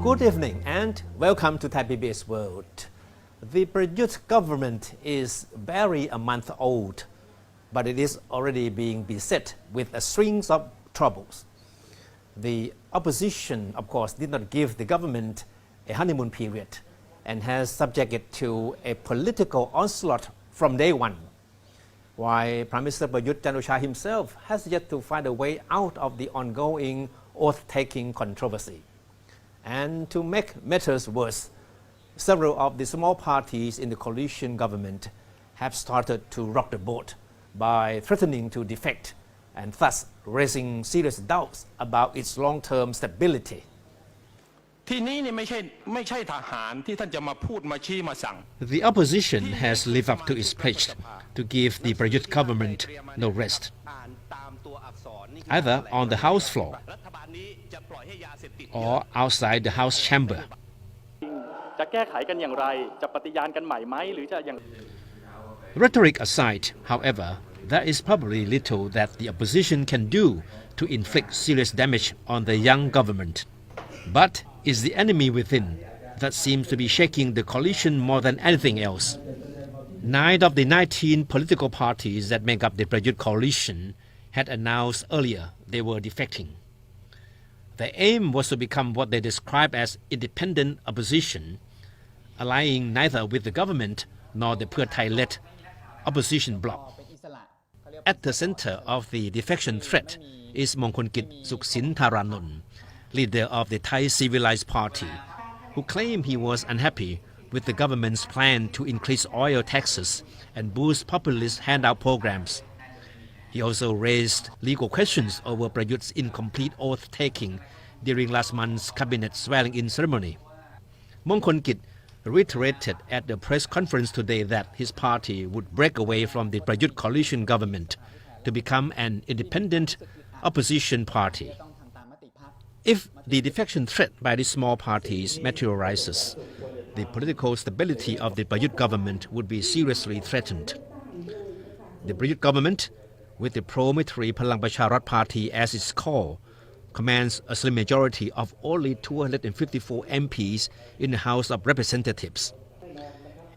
Good evening and welcome to Thai PBS World. The Prayut government is barely a month old, but it is already being beset with a string of troubles. The opposition, of course, did not give the government a honeymoon period and has subjected to a political onslaught from day one, while Prime Minister Prayut Chan-o-cha himself has yet to find a way out of the ongoing oath-taking controversy. And to make matters worse, several of the small parties in the coalition government have started to rock the boat by threatening to defect and thus raising serious doubts about its long-term stability. The opposition has lived up to its pledge to give the Prayut government no rest, either on the House floor or outside the House chamber. Rhetoric aside, however, there is probably little that the opposition can do to inflict serious damage on the young government. But it's the enemy within that seems to be shaking the coalition more than anything else. 9 of the 19 political parties that make up the Prayut coalition had announced earlier they were defecting. Their aim was to become what they describe as independent opposition, allying neither with the government nor the Pheu Thai-led opposition bloc. At the center of the defection threat is Mongkolkit Suksin Tharanon, leader of the Thai Civilized Party, who claimed he was unhappy with the government's plan to increase oil taxes and boost populist handout programs. He also raised legal questions over Prayut's incomplete oath-taking during last month's cabinet swearing-in ceremony. Mongkolkit reiterated at the press conference today that his party would break away from the Prayut coalition government to become an independent opposition party. If the defection threat by these small parties materializes, the political stability of the Prayut government would be seriously threatened. The Prayut government, with the pro-military Palang Pracharat Party as its core, commands a slim majority of only 254 MPs in the House of Representatives.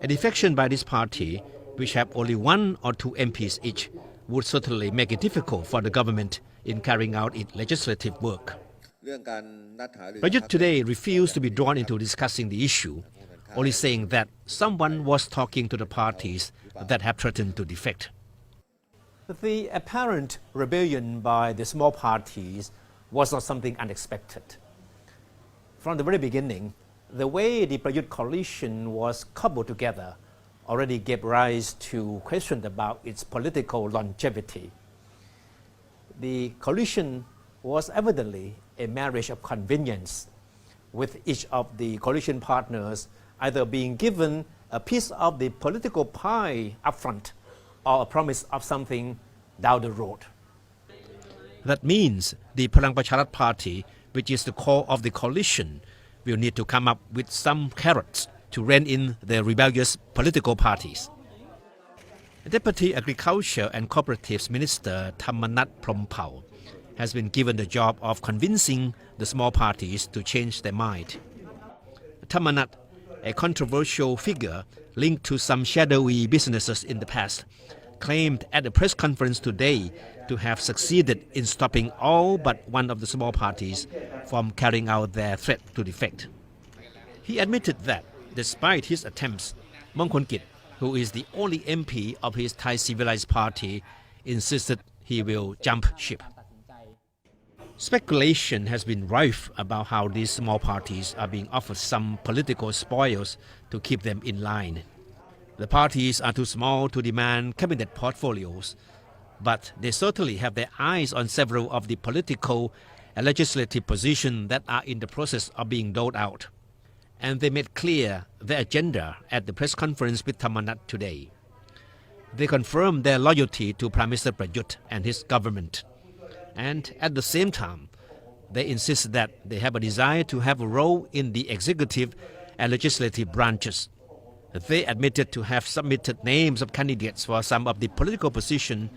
A defection by this party, which have only 1 or 2 MPs each, would certainly make it difficult for the government in carrying out its legislative work. Prayut today refused to be drawn into discussing the issue, only saying that someone was talking to the parties that have threatened to defect. The apparent rebellion by the small parties was not something unexpected. From the very beginning, the way the Prayut coalition was cobbled together already gave rise to questions about its political longevity. The coalition was evidently a marriage of convenience, with each of the coalition partners either being given a piece of the political pie up front or a promise of something down the road. That means the Palang Pracharat Party, which is the core of the coalition, will need to come up with some carrots to rein in the rebellious political parties. Deputy Agriculture and Cooperatives Minister Thammanat Phrompao has been given the job of convincing the small parties to change their mind. Thammanat, a controversial figure linked to some shadowy businesses in the past, claimed at a press conference today to have succeeded in stopping all but one of the small parties from carrying out their threat to defect. He admitted that, despite his attempts, Mongkolkit, who is the only MP of his Thai Civilized Party, insisted he will jump ship. Speculation has been rife about how these small parties are being offered some political spoils to keep them in line. The parties are too small to demand cabinet portfolios, but they certainly have their eyes on several of the political and legislative positions that are in the process of being doled out. And they made clear their agenda at the press conference with Thammanat today. They confirmed their loyalty to Prime Minister Prayut and his government. And at the same time, they insist that they have a desire to have a role in the executive and legislative branches. They admitted to have submitted names of candidates for some of the political positions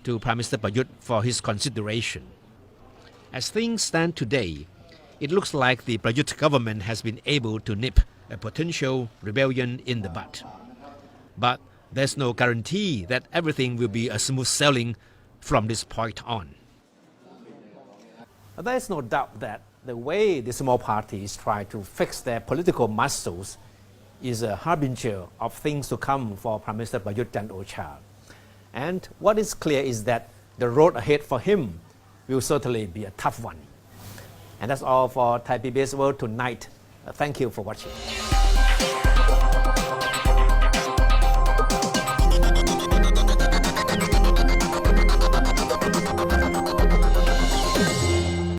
to Prime Minister Prayut for his consideration. As things stand today, it looks like the Prayut government has been able to nip a potential rebellion in the bud. But there's no guarantee that everything will be a smooth sailing from this point on. There is no doubt that the way the small parties try to fix their political muscles is a harbinger of things to come for Prime Minister Prayut Chan-o-cha. And what is clear is that the road ahead for him will certainly be a tough one. And that's all for Thai PBS World tonight. Thank you for watching.